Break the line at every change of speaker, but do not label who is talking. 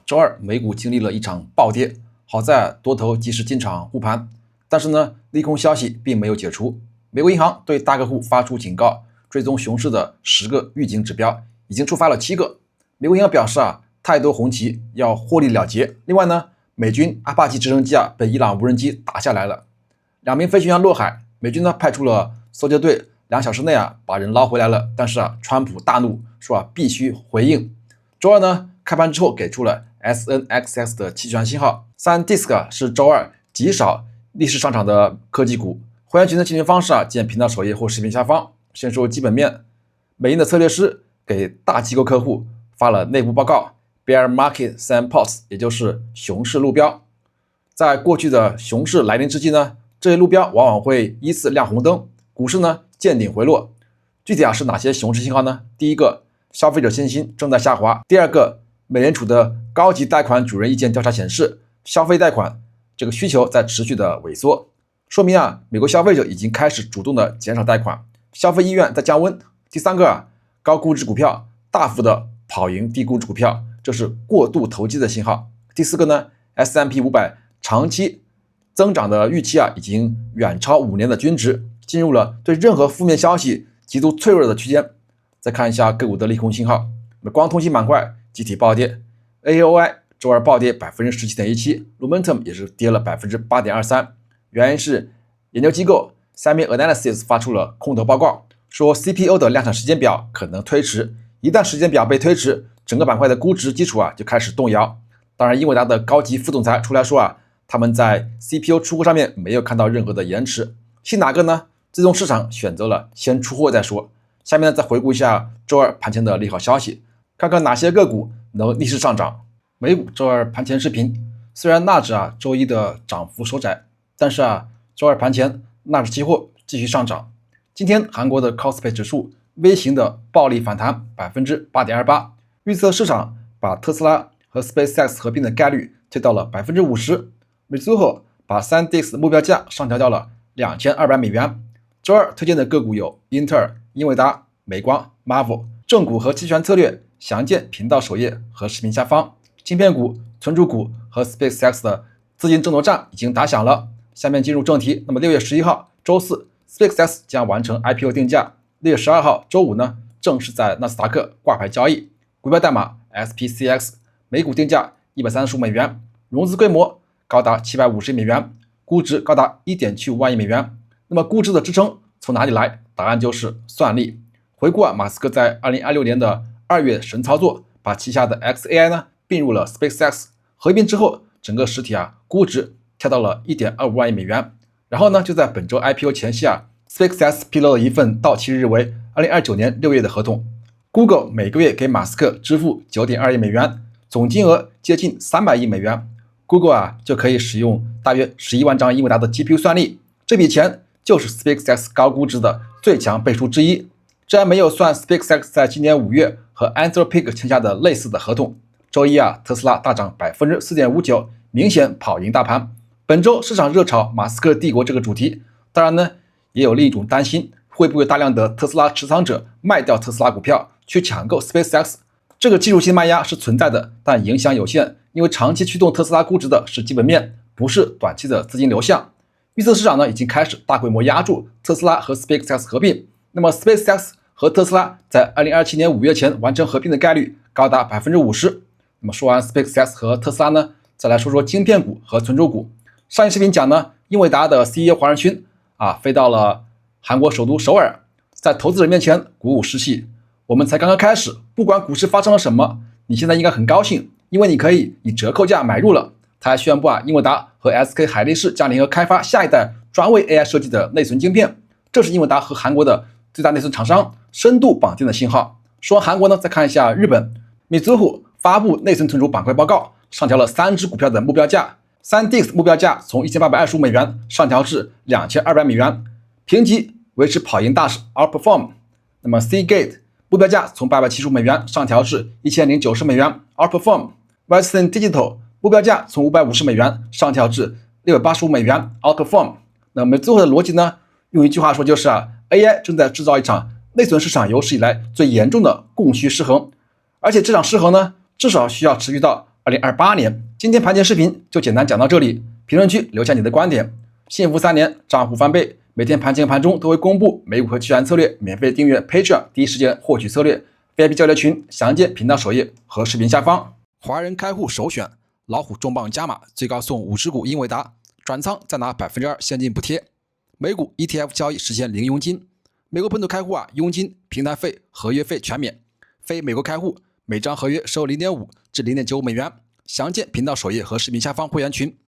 周二美股经历了一场暴跌，好在多头及时进场护盘，但是呢，利空消息并没有解除。美国银行对大客户发出警告，追踪熊市的10个预警指标已经触发了7个。美国银行表示太多红旗要获利了结。另外呢，美军阿帕奇直升机被伊朗无人机打下来了，2名飞行员落海，美军呢派出了搜救队，2小时内把人捞回来了。但是川普大怒，说必须回应。周二呢开盘之后给出了 SNXX 的期权信号。SanDisk是周二极少逆势上涨的科技股。会员群的进群方式见频道首页或视频下方。先说基本面，美银的策略师给大机构客户发了内部报告 Bear Market Signposts， 也就是熊市路标。在过去的熊市来临之际呢，这些路标往往会依次亮红灯，股市呢见顶回落。具体是哪些熊市信号呢？第一个，消费者信心正在下滑。第二个，美联储的高级贷款主任意见调查显示，消费贷款这个需求在持续的萎缩，说明美国消费者已经开始主动的减少贷款，消费意愿在降温。第三个，高估值股票大幅的跑赢低估值股票，这是过度投机的信号。第四个呢 ，S&P 500长期增长的预期已经远超5年的均值，进入了对任何负面消息极度脆弱的区间。再看一下个股的利空信号，光通信板块集体暴跌 ，AOI 周二暴跌 17.17%， Lumentum 也是跌了 8.23%。原因是研究机构 SemiAnalysis 发出了空头报告，说 CPO 的量产时间表可能推迟，一旦时间表被推迟，整个板块的估值基础就开始动摇。当然，英伟达的高级副总裁出来说他们在 CPU 出货上面没有看到任何的延迟。信哪个呢？最终市场选择了先出货再说。下面呢，再回顾一下周二盘前的利好消息，看看哪些个股能逆势上涨。美股周二盘前视频，虽然纳指周一的涨幅收窄，但是周二盘前纳指期货继续上涨。今天韩国的 Kospi 指数微型的暴力反弹 8.28%， 预测市场把特斯拉和 SpaceX 合并的概率推到了 50%。美最后把 SanDisk 目标价上调到了2200美元。周二推荐的个股有英特尔、英伟达、美光、Marvel。正股和期权策略详见频道首页和视频下方。芯片股、存储股和 SpaceX 的资金争夺战已经打响了。下面进入正题。那么6月11号周四 SpaceX 将完成 IPO 定价。6月12号周五呢，正式在纳斯达克挂牌交易，股票代码 SPCX， 每股定价135美元，融资规模高达750亿美元，估值高达 1.75 万亿美元。那么估值的支撑从哪里来？答案就是算力。回顾马斯克在2026年的2月神操作，把旗下的 xAI 呢并入了 SpaceX， 合并之后，整个实体估值跳到了 1.25 万亿美元。然后呢，就在本周 IPO 前夕SpaceX 披露了一份到期日为2029年6月的合同。Google 每个月给马斯克支付 9.2 亿美元，总金额接近300亿美元。Google 就可以使用大约11万张英伟达的 GPU 算力，这笔钱就是 SpaceX 高估值的最强背书之一。这还没有算 SpaceX 在今年5月和 Anthropic 签下的类似的合同。周一特斯拉大涨 4.59%， 明显跑赢大盘。本周市场热炒马斯克帝国这个主题，当然呢，也有另一种担心，会不会大量的特斯拉持仓者卖掉特斯拉股票去抢购 SpaceX？ 这个技术性卖压是存在的，但影响有限，因为长期驱动特斯拉估值的是基本面，不是短期的资金流向。预测市场呢已经开始大规模压住特斯拉和 SpaceX 合并。那么 SpaceX 和特斯拉在2027年5月前完成合并的概率高达 50%。 那么说完 SpaceX 和特斯拉呢，再来说说晶片股和存储股。上一视频讲呢，英伟达的 CEO 黄仁勋飞到了韩国首都首尔，在投资者面前鼓舞士气。我们才刚刚开始，不管股市发生了什么，你现在应该很高兴，因为你可以以折扣价买入了。他还宣布英伟达和 SK 海力士将联合开发下一代专为 AI 设计的内存晶片，这是英伟达和韩国的最大内存厂商深度绑定的信号。说完韩国呢，再看一下日本。Mizuho 发布内存存储板块报告，上调了3只股票的目标价。SanDisk 目标价从1825美元上调至2200美元，评级维持跑赢大势 Outperform。 那么 Seagate 目标价从875美元上调至1090美元 Outperform。 Western Digital 目标价从550美元上调至685美元 Outperform。 那么最后的逻辑呢，用一句话说就是AI 正在制造一场内存市场有史以来最严重的供需失衡，而且这场失衡呢，至少需要持续到2028年。今天盘前视频就简单讲到这里，评论区留下你的观点。幸福3年，账户翻倍，每天盘前盘中都会公布美股和期权策略，免费订阅 Patreon，第一时间获取策略。VIP 交流群详见频道首页和视频下方。华人开户首选老虎重磅加码，最高送50股英伟达，转仓再拿2%现金补贴。美股 ETF 交易实现零佣金。美国本土开户佣金、平台费、合约费全免。非美国开户每张合约收0.5至0.95美元。详见频道首页和视频下方会员群。